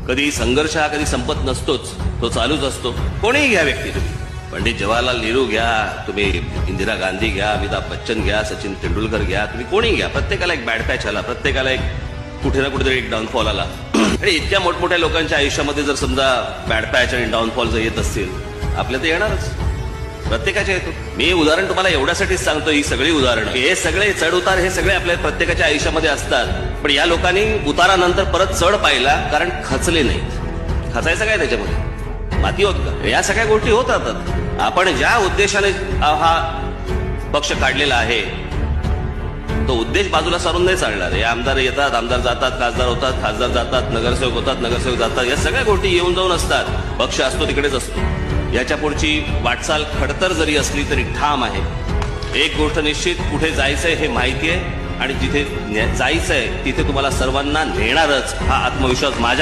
कधी संघर्ष हा कधी संपत नसतोच, तो चालूच असतो. कोणीही घ्या व्यक्ती तुम्ही, पंडित जवाहरलाल नेहरू घ्या, तुम्ही इंदिरा गांधी घ्या, अमिताभ बच्चन घ्या, सचिन तेंडुलकर घ्या, तुम्ही कोणीही घ्या, प्रत्येकाला एक बॅड पॅच आला, प्रत्येकाला एक कुठे ना कुठेतरी एक डाऊनफॉल आला. आणि इतक्या मोठमोठ्या लोकांच्या आयुष्यामध्ये जर समजा बॅड पॅच आणि डाऊनफॉल जर येत असतील, आपल्या तर येणारच, प्रत्येकाच्या येतो. मी उदाहरण तुम्हाला एवढ्यासाठीच सांगतो, ही सगळी उदाहरणं, हे सगळे चढ उतार हे सगळे आपल्या प्रत्येकाच्या आयुष्यामध्ये असतात. पण या लोकांनी उतारानंतर परत चढ पाहिला, कारण खचले नाहीत. खचायचं काय त्याच्यामध्ये, माती होत का, या सगळ्या गोष्टी होत राहतात. आपण ज्या उद्देशाने हा पक्ष काढलेला आहे, तो उद्देश बाजूला सारून नाही चालणार. हे आमदार येतात, आमदार जातात, खासदार होतात, खासदार जातात, नगरसेवक होतात, नगरसेवक जातात, या सगळ्या गोष्टी येऊन जाऊन असतात. पक्ष असतो तिकडेच असतो. याच्या पुढची वाटचाल खडतर जरी असली तरी ठाम आहे. एक गोष्ट निश्चित, कुठे जायचंय हे माहिती आहे आणि जिथे जायचंय तिथे तुम्हाला सर्वांना नेणारच, हा आत्मविश्वास माझ्या